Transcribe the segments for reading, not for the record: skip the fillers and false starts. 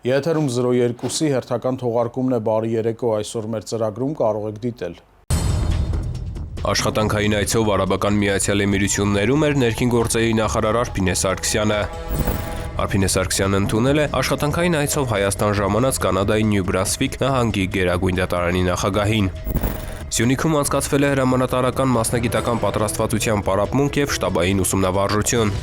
Եթերում 02-ի հերթական թողարկումն է բարի երեկո, այսօր մեր ծրագրում կարող եք դիտել։ Աշխատանքային այցով Արաբական Միացյալ Էմիրություններում էր ներքին գործերի նախարար Արփին Սարգսյանը։ Արփին Սարգսյանն ընդունել է աշխատանքային այցով Հայաստան ժամանած Կանադայի Նյու Բրանսվիկ նահանգի գերագույն դատարանի նախագահին։ Սյունիքում անցկացվել է հրամանատարական մասնագիտական պատրաստվածության պարապմունք և շտաբային ուսումնավարժություն։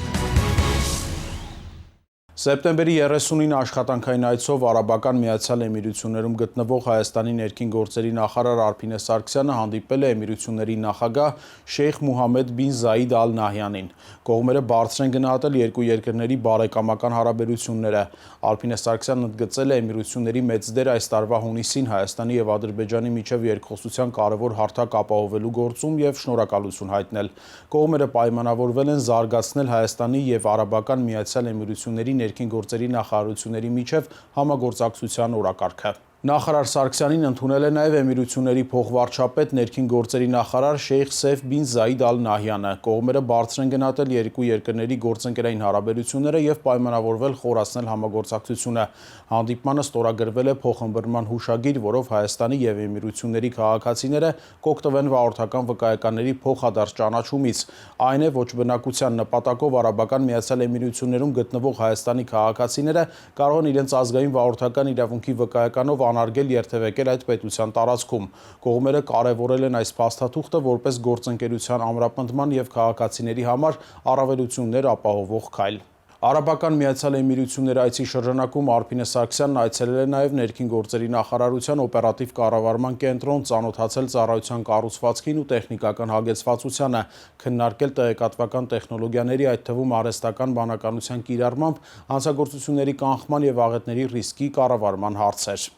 Սեպտեմբերի 30-ին աշխատանքային այցով Արաբական Միացյալ Էմիրություններում գտնվող Հայաստանի ներքին գործերի նախարար Արփին Սարգսյանը հանդիպել է Էմիրությունների նախագահ Շեյխ Մուհամմեդ բին Զայիդ Ալ Նահյանին։ Կողմերը բարձր են գնահատել երկու երկրների բարեկամական հարաբերությունները։ Արփին Սարգսյանն ընդգծել է Էմիրությունների մեծ դեր այս տարվա հունիսին Հայաստանի և Ադրբեջանի միջև երկխոսության կարևոր հարթակ ապահովելու գործում և շնորհակալություն հայտնել։ Կողմերը պայմանավորվել են զարգացնել Հայաստանի և Արաբական Միացյալ Էմիրությունների ներքին գործերի նախարարությունների միջև համագործակցության օրակարգը։ Նախարար Սարգսյանին ընդունել է նաև Էմիրությունների փոխվարչապետ ներքին գործերի նախարար Շեյխ Սեյֆ բին Զայիդ Ալ Նահյանը։ Կողմերը բարձր են գնահատել երկու երկրների գործընկերային հարաբերությունները և պայմանավորվել խորացնել համագործակցությունը։ Հանդիպմանը ստորագրվել է փոխըմբռնման հուշագիր, որով Հայաստանի և Էմիրությունների քաղաքացիները կօգտվեն վարորդական վկայականների փոխադարձ ճանաչումից։ Այն է, ոչ բնակության նպատակով Արաբական Միացյալ Էմիրություններում գտնվող Հայաստանի քաղաքացիները կարող են իրենց ազգային վարորդական իրավունքի վկայականով անարգել երթևեկել այդ պետության տարածքում։ Կողմերը կարևորել են այս փաստաթուղթը որպես գործընկերության ամրապնդման և քաղաքացիների համար առավելություններ ապահովող քայլ։ Արաբական Միացյալ Էմիրությունների այցի շրջանակում Արփին Սարգսյանն այցելել է նաև ներքին գործերի նախարարության օպերատիվ կառավարման կենտրոն, ծանոթացել ծառայության կառուցվածքին ու տեխնիկական հագեցվածությանը, քննարկել տեղեկատվական տեխնոլոգիաների, այդ թվում արհեստական բանականության կիրառմամբ հանցագործությունների կանխման և աղետների ռիսկի կառավարման հարցեր։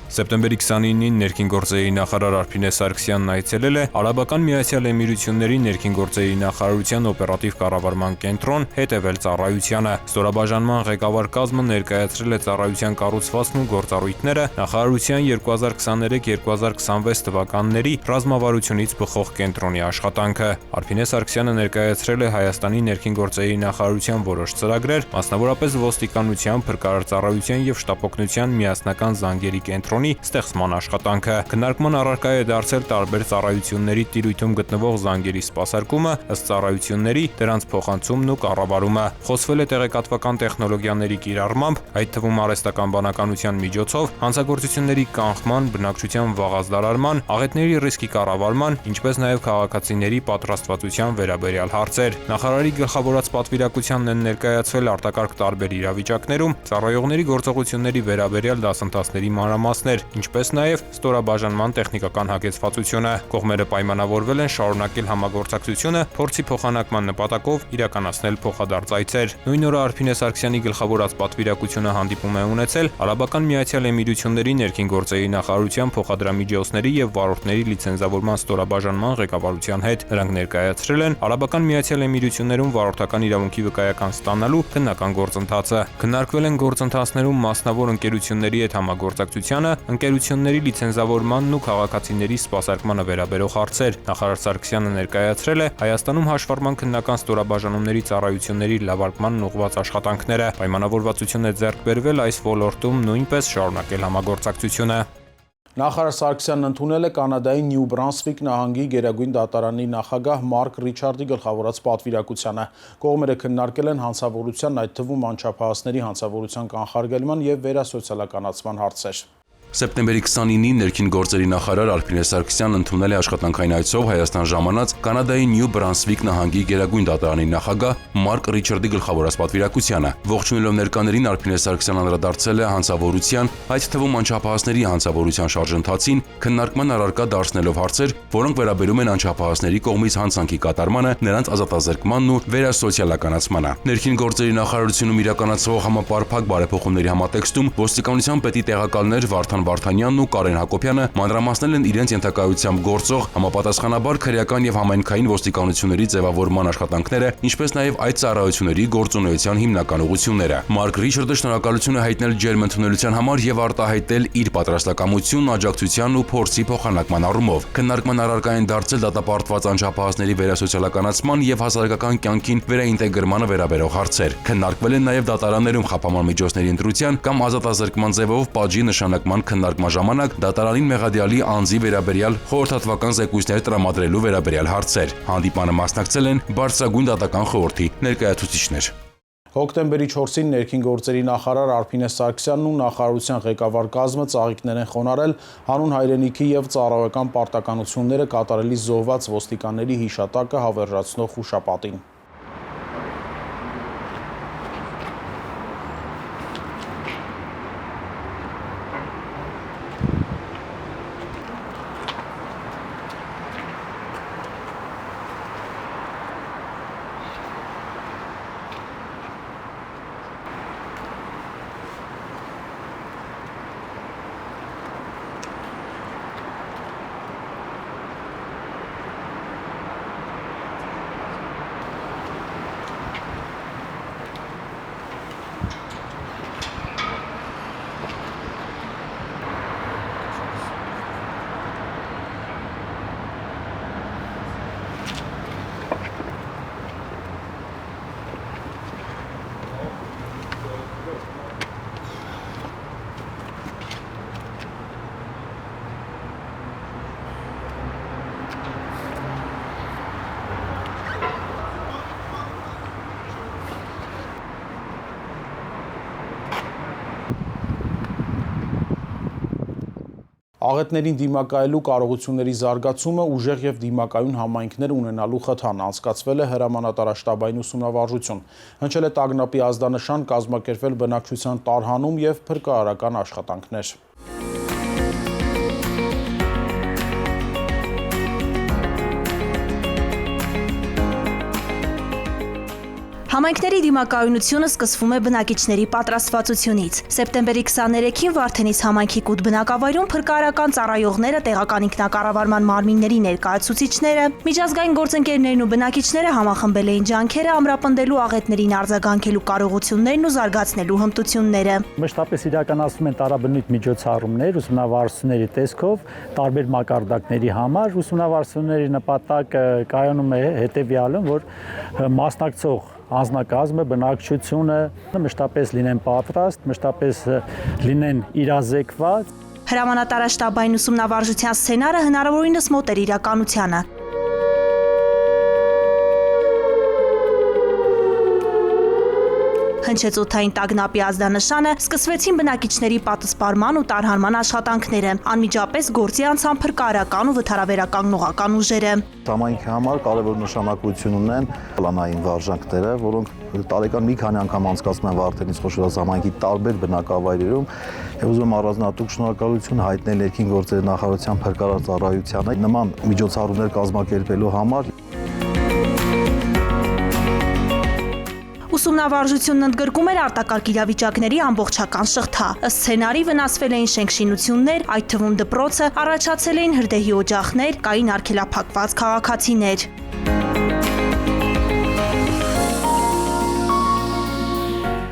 Սեպտեմբերի 29-ին ներքին գործերի նախարար Արփին Սարգսյանն այցելել է Արաբական Միացյալ Էմիրությունների ներքին գործերի նախարարության օպերատիվ կառավարման կենտրոն հետևել ծառայությանը։ Ստորաբաժանման ղեկավար կազմը ներկայացրել է ծառայության կառուցվածքն ու գործառույթները, նախարարության 2023-2026 թվականների ռազմավարությունից բխող կենտրոնի աշխատանքը։ Արփին Սարգսյանը ներկայացրել է Հայաստանի ներքին գործերի նախարարության որոշ ծրագրեր, մասնավորապես ոստիկանության, փրկարար ծառայության և շտապօգնության միասնական զանգերի կենտրոնի ստեղծման աշխատանքը։ Քննարկման առարկա է դարձել տարբեր ծառայությունների տիրույթում գտնվող զանգերի սպասարկումը, ըստ ծառայությունների, դրանց փոխանցումն ու կառավարումը։ Խոսվել է տեղեկատվական տեխնոլոգիաների կիրառմամբ, այդ թվում արհեստական բանականության միջոցով, հանցագործությունների կանխման, բնակչության վաղազդարարման, աղետների ռիսկի կառավարման, ինչպես նաև քաղաքացիների պատրաստվածության վերաբերյալ հարցեր։ Նախարարի գլխավորած պատվիրակությանն են ներկայացվել արտակարգ տարբեր իրավիճակներում ծառայողների գործողությունների վերաբերյալ դասընթացների մանրամասներ, ինչպես նաև ստորաբաժանման տեխնիկական հագեցվածությունը։ Կողմերը պայմանավորվել են շարունակել համագործակցությունը, փորձի փոխանակման նպատակով իրականացնել փոխադարձ այցեր։ Նույն օրը Արփին Սարգսյանի գլխավորած պատվիրակությունը հանդիպում է ունեցել Արաբական Միացյալ Էմիրությունների ներքին գործերի նախարարության փոխադրամիջոցների և վարորդների լիցենզավորման ստորաբաժանման ղեկավարության հետ։ Նրանք ներկայացրել են Արաբական Միացյալ Էմիրություններում վարորդական իրավունքի վկայական ստանալու քննական գործընթացը։ Քննարկվել են գործընթացներում մասնավոր ընկերությունների հետ համագործակցությանը, ընկերությունների լիցենզավորմանն ու քաղաքացիների սպասարկմանը վերաբերող հարցեր։ Նախարար Սարգսյանը ներկայացրել է Հայաստանում հաշվառման քննական ստորաբաժանումների ծառայությունների լավարկմանն ուղղված աշխատանքները։ Պայմանավորվածություն է ձեռք բերվել այս ոլորտում նույնպես շարունակել համագործակցությունը։ Նախարար Սարգսյանն ընդունել է Կանադայի Նյու Բրանսվիկ նահանգի գերագույն դատարանի նախագահ Մարկ Ռիչարդի գլխավորած պատվիրակությանը։ Կողմերը քննարկել են հանցավորության, այդ թվում անչափահասների հանցավորության կանխարգելման և վերասոցիալականացման հարցեր։ Սեպտեմբերի 29-ին ներքին գործերի նախարար Արփին Սարգսյանն ընդունել է աշխատանքային այցով Հայաստան ժամանած Կանադայի Նյու Բրանսվիկ նահանգի գերագույն դատարանի նախագահ Մարկ Ռիչարդի գլխավորած պատվիրակությանը։ Ողջունելով ներկաներին Արփին Սարգսյանն անդրադարձել է հանցավորության, այդ թվում անչափահասների հանցավորության շարժընթացին, քննարկման առարկա դարձնելով հարցեր, որոնք վերաբերում են անչափահասների կողմից հանցանքի կատարմանը, նրանց ազատազրկմանն ու վերասոցիալականացմանը։ Ներքին գործերի նախարարությունում իրականացվող համապարփակ բարեփոխումների համատեքստում ոստիկանության պետի տեղակալներ Վարդան Վարդան Վարդանյանն ու Կարեն Հակոբյանը մանրամասնել են իրենց ենթակայությամբ գործող համապատասխանաբար քրեական եւ համայնքային ոստիկանությունների ձևավորման աշխատանքները, ինչպես նաեւ այդ ծառայությունների գործունեության հիմնական ուղղությունները։ Մարկ Ռիչարդը շնորհակալություն է հայտնել ջերմընդունելության համար եւ արտահայտել իր պատրաստակամությունն աջակցության ու փորձի փոխանակման առումով։ Քննարկման առարկա են դարձել դատապարտված անչափահասների վերասոցիալականացման եւ հասարակական կյանքին վերաինտեգրմանը վերաբերող հարցեր։ Քննարկվել են նաեւ դատարաններում խափանման միջոցների ընտրության կամ ազատազրկման ձևով պատժի նշանակման քննարկման ժամանակ դատարանին մեղադիալի անձի վերաբերյալ խորհրդատվական զեկույցներ տրամադրելու վերաբերյալ հարցեր։ Հանդիպանը մասնակցել են Բարձրագույն դատական խորհրդի ներկայացուցիչներ։ Հոկտեմբերի 4-ին ներքին գործերի նախարար Արփինե Սարգսյանն ու նախարարության ղեկավար կազմը ծաղիկներ են խոնարհել հանուն հայրենիքի եւ ծառայական պարտականությունները կատարելիս զոհված ոստիկանների հիշատակը հավերժացնող հուշապատին։ Աղետներին դիմակայելու կարողությունների զարգացումը, ուժեղ եւ դիմակայուն համայնքներ ունենալու խթան անցկացվել է հրամանատարաշտաբային ուսումնավարժություն։ Հնչել է տագնապի ազդանշան, կազմակերպվել բնակչության տարհանում եւ փրկարարական աշխատանքներ։ Համայնքների դիմակայունությունը սկսվում է բնակիչների պատրաստվածությունից։ Սեպտեմբերի 23-ին Վարդենիս համայնքի կուտ բնակավայրում փրկարարական ծառայողները, տեղական ինքնակառավարման մարմինների ներկայացուցիչները, միջազգային գործընկերներն ու բնակիչները համախմբել էին ջանքերը ամրապնդելու աղետներին արձագանքելու կարողություններն ու զարգացնելու հմտությունները։ Մշտապես իրականացվում են տարաբնույթ միջոցառումներ ուսումնավարությունների տեսքով տարբեր մակարդակների համար։ Ուսումնավարությունների նպատակը կայանում է հետևյալում, որ մասնակցող անձնակազմը, բնակչությունը մշտապես լինեն պատրաստ, մշտապես լինեն իրազեկված։ Հրամանատարաշտաբային ուսումնավարժության սցենարը հնարավորինս մոտ էր իրականությանը։ Հնչեց օդային տագնապի ազդանշանը, սկսվեցին բնակիչների պատսպարման ու տարհանման աշխատանքները, անմիջապես գործի անցան փրկարարական ու վթարաբերական նողական ուժերը։ Համայնքի համար կարևոր նշանակություն ունեն պլանային վարժանքները, որոնք տարեկան մի քանի անգամ անցկացվում են Վարդենիս խոշորած համայնքի տարբեր բնակավայրերում, եւ ուզում եմ առանձնահատուկ շնորհակալություն հայտնել ներքին գործերի նախարարության փրկարար ծառայությանը նման միջոցառումներ կազմակերպելու համար։ Ուսումնավարժությունն ընդգրկում էր արտակարգ իրավիճակների ամբողջական շղթա։ Ըստ սցենարի վնասվել էին շենքշինություններ, այդ թվում դպրոցը, առաջացել էին հրդեհի օջախներ, կային արգելափակված քաղաքացիներ։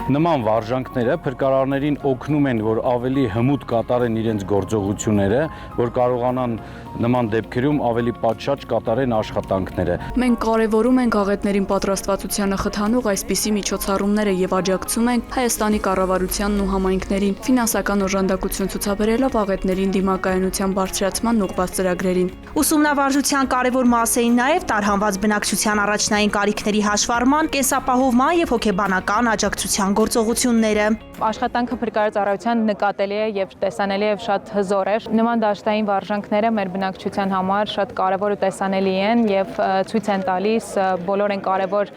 Նման վարժանքները փրկարարներին օգնում են, որ ավելի հմուտ կատարեն իրենց գործողությունները, որ կարողանան նման դեպքերում ավելի պատշաճ կատարեն աշխատանքները։ Մենք կարևորում ենք աղետներին պատրաստվածությանը խթանող այսպիսի միջոցառումները եւ աջակցում ենք Հայաստանի կառավարությանն ու համայնքներին ֆինանսական օժանդակություն ցուցաբերելով աղետներին դիմակայունության բարձրացման ուղղված ծրագրերին։ Ուսումնավարժության կարևոր մաս էին նաեւ տարհանված բնակչության առաջնային կարիքների հաշվառման, կենսապահովման եւ հոգեբանական աջակցության գործողությունները։ Աշխատանքը փրկարար ծառայության նկատելի է եւ տեսանելի է եւ շատ հզոր է։ Նման դաշտային վարժանքները մեր բնակչության համար շատ կարեւոր ու տեսանելի են եւ ցույց են տալիս բոլոր այն կարեւոր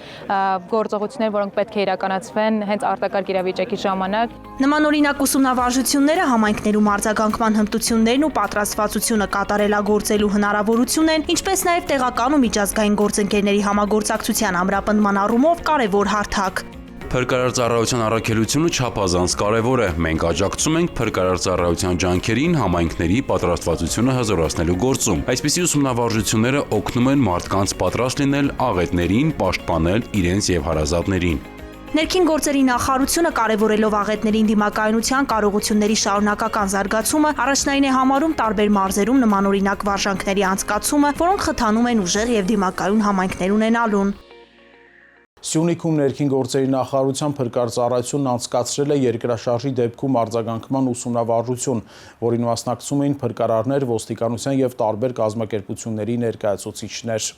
գործողություններ, որոնք պետք է իրականացվեն հենց արտակարգ իրավիճակի ժամանակ։ Նմանօրինակ ուսումնավարժությունները համայնքներում արձագանքման հմտություններն ու պատրաստվածությունը կատարելագործելու հնարավորություն են, ինչպես նաեւ տեղական ու միջազգային գործընկերների համագործակցության ամրապնդման առումով կարեւոր հարթակ։ Փրկարար ծառայության առաքելությունը չափազանց կարևոր է։ Մենք աջակցում ենք փրկարար ծառայության ջանքերին համայնքների պատրաստվածությունը հզորացնելու գործում։ Այսպիսի ուսումնավարժությունները օգնում են մարդկանց պատրաստ լինել աղետներին, պաշտպանել իրենց եւ հարազատներին։ Ներքին գործերի նախարարությունը կարևորելով աղետներին դիմակայունության կարողությունների շարունակական զարգացումը առաջնային է համարում տարբեր մարզերում նմանօրինակ վարժանքների անցկացումը, որոնք խթանում են ուժեղ եւ դիմակայուն համայնքներ ունենալուն։ Սյունիքում ներքին գործերի նախարարության փրկարար ծառայությունն անցկացրել է երկրաշարժի դեպքում արձագանքման ուսումնավարժություն, որին մասնակցում էին փրկարարներ, ոստիկանության եւ տարբեր կազմակերպությունների ներկայացուցիչներ։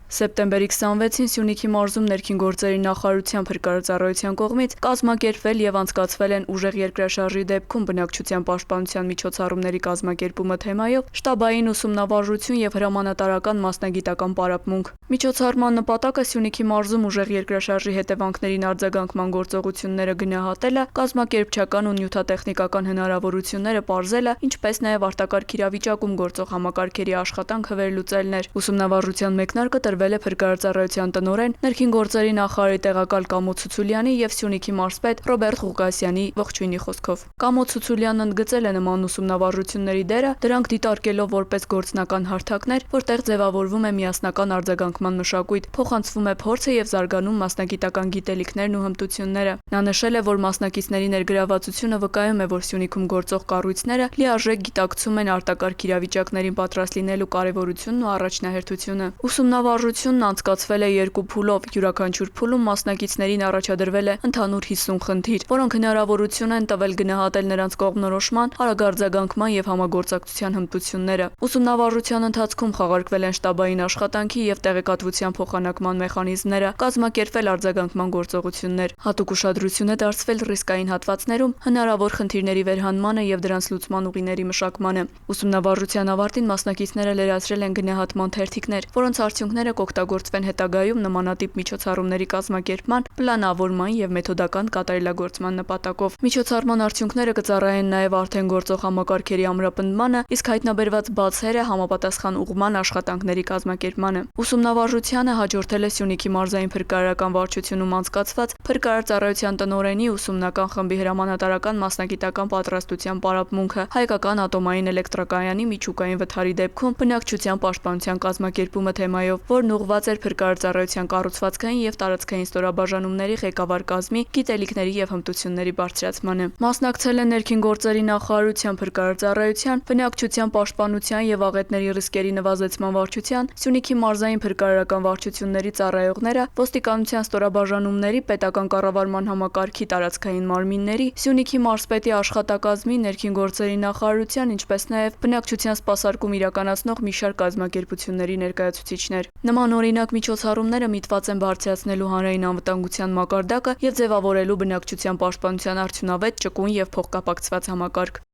Սեպտեմբերի 26-ին Սյունիքի մարզում ներքին գործերի նախարարության փրկարար ծառայության կողմից կազմակերպվել եւ անցկացվել են ուժեղ երկրաշարժի դեպքում բնակչության պաշտպանության միջոցառումների կազմակերպումը թեմայով շտաբային ուսումնավարժություն եւ հրամանատարական մասնագիտական պարապմունք։ Միջոցառման նպատակը Սյունիքի մարզում ուժեղ երկրաշարժի հետևանքներին արձագանքման գործողությունները գնահատելը, կազմակերպչական ու նյութատեխնիկական հնարավորությունները պարզելը, ինչպես նաեւ արտակարգ իրավիճակում գործող համակարգերի աշխատանքը վերլուծելն էր։ Ուսումնավարժության մեկնարկը տրվել է փրկարար ծառայության տնօրեն, ներքին գործերի նախարարի տեղակալ Կամո Ցուցուլյանի եւ Սյունիքի մարզպետ Ռոբերտ Ղուկասյանի ողջույնի խոսքով։ Կամո Ցուցուլյանն ընդգծել է նման ուսումնավարժությունների դերը, դրանք դիտարկելով որպես գործնական հարթակներ, որտեղ ձևավորվում է միասնական արձագանքման մշակույթ, փոխանցվում է փորձը եւ զարգանում մասնագիտական գիտելիքներն ու հմտությունները։ Նա նշել է, որ մասնակիցների ներգրավվածությունը վկայում է, որ Սյունիքում գործող կառույցները լիարժեք գիտակցում են արտակարգ իրավիճակներին պատրաստ լինելու կարեւորությունն ու առաջնահերթությունը։ Ուսումնավարժությունն անցկացվել է 2 փուլով, յուրաքանչյուր փուլում մասնակիցներին առաջադրվել է ընդհանուր 50 խնդիր, որոնք հնարավորություն են տվել գնահատել նրանց կողմնորոշման, արագ արձագանքման եւ համագործակցության հմտությունները։ Ուսումնավարժության ընթացքում խաղարկվել են շտաբային աշխատանքի եւ տեղեկատվության փոխանակման մեխանիզմները, կազմակերպվել արձագանքման գործողություններ։ Հատուկ ուշադրություն է դարձվել ռիսկային հատվածներում հնարավոր խնդիրների վերհանմանը եւ դրանց լուծման ուղիների մշակմանը։ Ուսումնավարժության ավարտին մասնակիցները լրացրել են գնահատման թերթիկներ, որոնց արդյունքները կօգտագործվեն հետագայում նմանատիպ միջոցառումների կազմակերպման, պլանավորման եւ մեթոդական կատարելագործման նպատակով։ Միջոցառման արդյունքները կծառայեն նաեւ արդեն գործող համակարգերի ամրապնդմանը, իսկ հայտնաբերված բացերը համապատասխան ուղղման աշխատանքների կազմակերպմանը։ Ուսումնավարժությանը հաջորդել է Սյունիքի մարզային փրկարարական վարչությունում անցկացված փրկարար ծառայության տնօրենի ուսումնական խմբի հրամանատարական մասնագիտական պատրաստության պարապմունքը, հայկական ատոմային էլեկտրակայանի միջուկային վթարի դեպքում բնակչության պաշտպանության կազմակերպումը թեմայով, որն ուղղված էր փրկարար ծառայության կառուցվածքային եւ տարածքային ստորաբաժանումների ղեկավար կազմի գիտելիքների եւ հմտությունների բարձրացմանը։ Մասնակցել են ներքին գործերի նախարարության փրկարար ծառայության, բնակչության պաշտպանության եւ աղետների ռիսկերի նվազեցման վարչության, Սյունիքի մարզային փրկարարական վարչությունների ծառայողները, ոստիկանության ստորաբաժանումների, պետական կառավարման համակարգի տարածքային մարմինների, Սյունիքի մարզպետի աշխատակազմի, ներքին գործերի նախարարության, ինչպես նաեւ բնակչության սպասարկում իրականացնող մի շարք կազմակերպությունների ներկայացուցիչներ։ Նման օրինակ միջոցառումները միտված են բարձրացնելու հանրային անվտանգության մակարդակը եւ ձևավորելու բնակչության պաշտպանության արդյունավետ, ճկուն եւ փոխկապակցված համակարգ։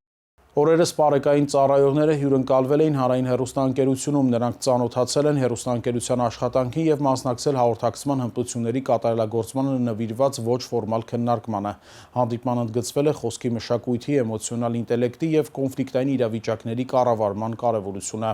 Օրերս պարեկային ծառայողները հյուրընկալվել էին հանրային հեռուստաընկերությունում, նրանք ծանոթացել են հեռուստաընկերության աշխատանքին եւ մասնակցել հաղորդակցման հմտությունների կատարելագործմանը նվիրված ոչ ֆորմալ քննարկմանը։ Հանդիպման ընդգծվել է խոսքի մշակույթի, էմոցիոնալ ինտելեկտի եւ կոնֆլիկտային իրավիճակների կառավարման կարեւորությունը։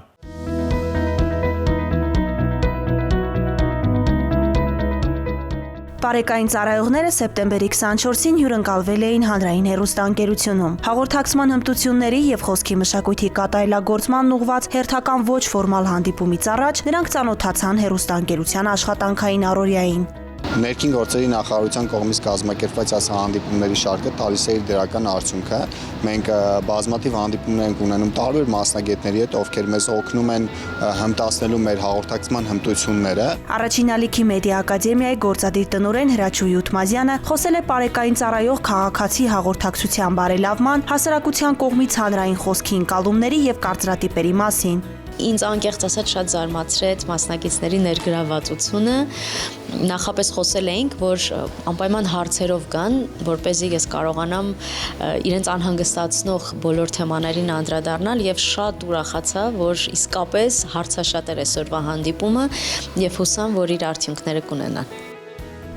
Պարեկային ծառայողները սեպտեմբերի 24-ին հյուրընկալվել էին հանրային հեռուստաընկերությունում։ Հաղորդակցման հմտությունների եւ խոսքի մշակույթի կատարելագործմանն ուղղված հերթական ոչ ֆորմալ հանդիպումից առաջ նրանք ծանոթացան հեռուստաընկերության աշխատանքային առօրյային։ Ներքին գործերի նախարարության կողմից կազմակերպված այս հանդիպումների շարքը տալիս է իր դրական արդյունքը։ Մենք բազմաթիվ հանդիպումներ ենք ունենում տարբեր մասնագետների հետ, ովքեր մեզ օգնում են հմտացնելու մեր հաղորդակցման հմտությունները։ Առաջին ալիքի մեդիա ակադեմիայի գործադիր տնօրեն Հրաչուհի Ութմազյանը խոսել է պարեկային ծառայող քաղաքացի հաղորդակցության բարելավման, հասարակության կողմից հանրային խոսքի ընկալումների եւ կարծրատիպերի մասին։ Ինձ անկեղծ ասած շատ զարմացրեց մասնակիցների ներգրավվածությունը։ Նախապես խոսել էինք, որ անպայման հարցերով գան, որպեսզի ես կարողանամ իրենց անհանգստացնող բոլոր թեմաներին անդրադառնալ եւ շատ ուրախացա, որ իսկապես հարցաշատ էր այսօրվա հանդիպումը եւ հուսամ, որ իր արդյունքները կունենա։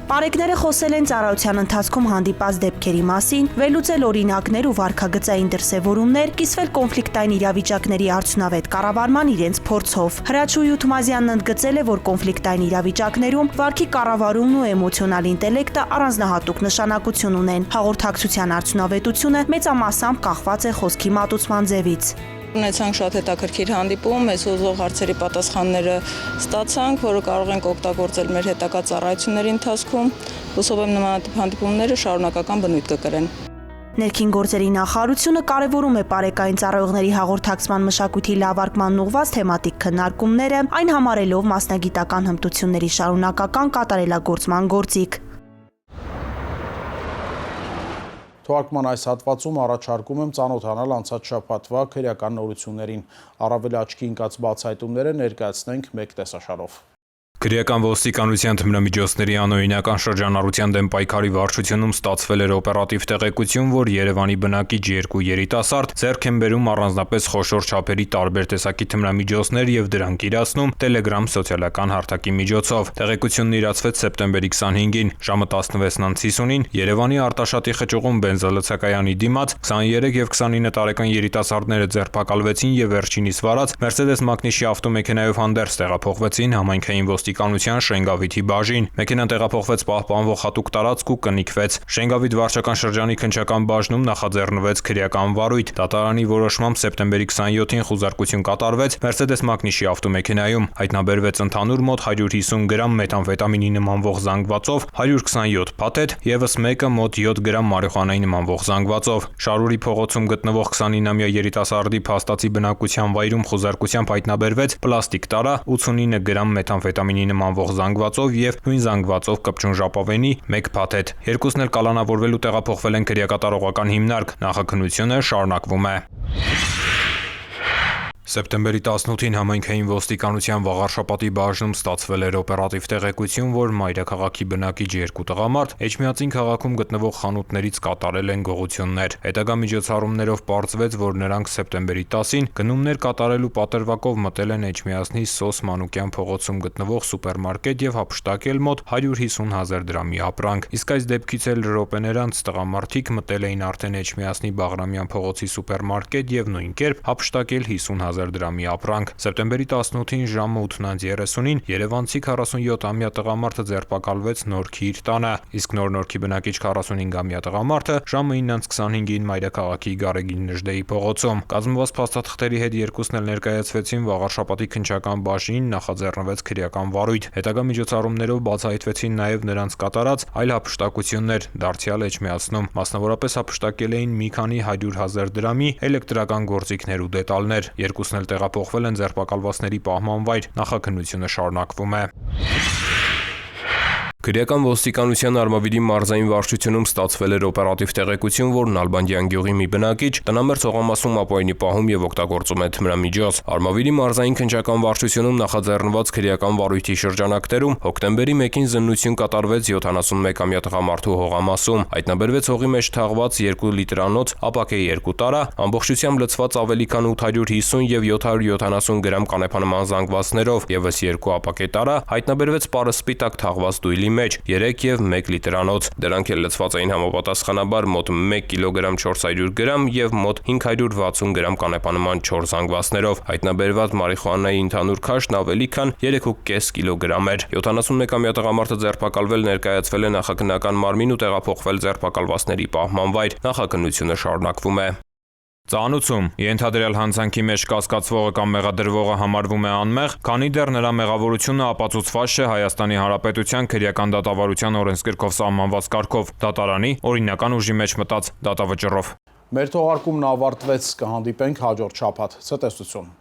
Պարեկները խոսել են ծառայության ընթացքում հանդիպած դեպքերի մասին, վերլուծել օրինակներ ու վարքագծային դրսևորումներ, կիսվել կոնֆլիկտային իրավիճակների արդյունավետ կառավարման իրենց փորձով։ Հրաչուհի Ութմազյանն ընդգծել է, որ կոնֆլիկտային իրավիճակներում վարքի կառավարումն ու էմոցիոնալ ինտելեկտը առանձնահատուկ նշանակություն ունեն։ Հաղորդակցության արդյունավետությունը մեծամասամբ կախված է խոսքի մատուցման ձևից։ Ունեցանք շատ հետաքրքիր հանդիպում, մեզ ուզող հարցերի պատասխանները ստացանք, որը կարող ենք օգտագործել մեր հետագա ծառայությունների ընթացքում։ Հուսով եմ նմանատիպ հանդիպումները շարունակական բնույթ կկրեն։ Ներքին գործերի նախարարությունը կարևորում է պարեկային ծառայողների հաղորդակցման մշակույթի լավարկման ուղղված թեմատիկ քննարկումները, այն համարելով մասնագիտական հմտությունների շարունակական կատարելագործման գործիք։ Թողարկման այս հատվածում առաջարկում եմ ծանոթանալ անցած շաբաթվա քրեական նորություններին, առավել աչքի ընկած բացահայտումները ներկայացնենք մեկ տեսաշարով։ Քրեական ոստիկանության թմրամիջոցների անօրինական շրջանառության դեմ պայքարի վարչությունում ստացվել էր օպերատիվ տեղեկություն, որ Երևանի բնակիչ 2 երիտասարդ ձեռք են բերում առանձնապես խոշոր չափերի տարբեր տեսակի թմրամիջոցներ եւ դրանք իրացնում Telegram սոցիալական հարթակի միջոցով։ Տեղեկությունն իրացվեց սեպտեմբերի 25-ին, ժամը 16:50-ին Երևանի Արտաշատի խճուղում բենզոլցակայանի դիմաց 23 եւ 29 տարեկան երիտասարդները ձերբակալվեցին եւ վերջինիս վարած Mercedes Magnus-ի ավտոմեքենայով հանդերձ տեղափոխվեցին համայնքային ոստիկանության Շենգավիթի բաժին։ Մեքենան տեղափոխվեց պահպանվող հատուկ տարածք ու կնիքվեց։ Շենգավիթ վարչական շրջանի քննչական բաժնում նախաձեռնվեց քրեական վարույթ։ Դատարանի որոշմամբ սեպտեմբերի 27-ին խուզարկություն կատարվեց Mercedes Magnus-ի ավտոմեքենայում։ Հայտնաբերվեց ընդհանուր մոտ 150 գրամ մեթամֆետամինի նմանվող զանգվածով, 127 փաթեթ, եւս մեկը մոտ 7 գրամ մարիխուանայի նմանվող զանգվածով։ Շարուրի փողոցում գտնվող 29-ամյա երիտասարդի փաստացի բնակության վայրում խուզարկությամբ հայտնաբերվեց պլաստիկ տարա 89 գրամ մեթամֆետամինի նմանվող զանգվածով եւ նույն զանգվածով կպչուն ժապավենի 1 փաթեթ։ Երկուսն էլ կալանավորվել ու տեղափոխվել են քրեակատարողական հիմնարկ։ Նախաքննությունը շարունակվում է։ Սեպտեմբերի 18-ին համայնքային ոստիկանության Վաղարշապատի բաժնում ստացվել էր օպերատիվ տեղեկություն, որ մայրաքաղաքի բնակիչ 2 տղամարդ Էջմիածին քաղաքում գտնվող խանութներից կատարել են գողություններ։ Հետագա միջոցառումներով պարզվեց, որ նրանք սեպտեմբերի 10-ին գնումներ կատարելու պատրվակով մտել են Էջմիածնի Սոս Մանուկյան փողոցում գտնվող սուպերմարկետ եւ հափշտակել մոտ 150,000 դրամի ապրանք։ Իսկ այս դեպքից էլ րոպեներ անց տղամարդիկ մտել էին արդեն Էջմիածնի Բաղրամյան փողոցի սուպերմարկետ եւ նույն կերպ հափշտակել 50,000 դրամի ապրանք։ Սեպտեմբերի 18-ին ժամը 8:30-ին երևանցի 47-ամյա տղամարդը ձերբակալվեց Նորքի իր տանը, իսկ Նորքի բնակիչ 45-ամյա տղամարդը ժամը 9:25-ին մայրաքաղաքի Գարեգին Նժդեի փողոցում։ Կազմված փաստաթղթերի հետ երկուսն էլ ներկայացվեցին Վաղարշապատի քննչական բաժին, նախաձեռնվեց քրեական վարույթ։ Հետագա միջոցառումներով բացահայտվեցին նաև նրանց կատարած այլ հափշտակություններ դարձյալ Էջմիածնում։ Մասնավորապես հափշտակել էին մի քանի 100,000 դրամի էլեկտրական գործիքներ ու դետալներ։ Երկուսն էլ տեղափոխվել են ձերբակալվածների պահման վայր։ Նախաքննությունը շարունակվում է։ Քրեական ոստիկանության Արմավիրի մարզային վարչությունում ստացվել էր օպերատիվ տեղեկություն, որ Նալբանդյան գյուղի մի բնակիչ տնամերձ հողամասում ապօրինի պահում եւ օգտագործում է թմրամիջոց։ Արմավիրի մարզային քննչական վարչությունում նախաձեռնված քրեական վարույթի շրջանակներում հոկտեմբերի 1-ին զննություն կատարվեց 71-ամյա տղամարդու հողամասում։ Հայտնաբերվեց հողի մեջ թաղված 2 լիտրանոց ապակե 2 տարա, ամբողջությամբ լցված ավելի քան 850 եւ 770 գրամ կանեփանման զանգվածներով, եւս 2 ապակե տարա հայտնաբերվեց պարսպիտակ թաղված դույլի մեջ 3 եւ 1 լիտրանոց։ Դրանք էլ լցված էին համապատասխանաբար մոտ 1 կիլոգրամ 400 գրամ եւ մոտ 560 գրամ կանեփանման 4 զանգվածներով։ Հայտնաբերված մարիխուանայի ընդհանուր քաշն ավելի քան 3.5 կիլոգրամ էր։ 71-ամյա տղամարդը ձերբակալվել ներկայացվել է նախաքննական մարմին ու տեղափոխվել ձերբակալվածների պահման վայր։ Նախաքննությունը շարունակվում է։ Ծանուցում ենթադրյալ հանցանքի մեջ կասկածվողը կամ մեղադրվողը համարվում է անմեղ, քանի դեռ նրա մեղավորությունը ապացուցված չէ Հայաստանի Հանրապետության քրեական դատավարության օրենսգրքով սահմանված կարգով, դատարանի օրինական ուժի մեջ մտած դատավճռով։ Մեր թողարկումն ավարտվեց, կհանդիպենք հաջորդ շաբաթ։ Ցտեսություն։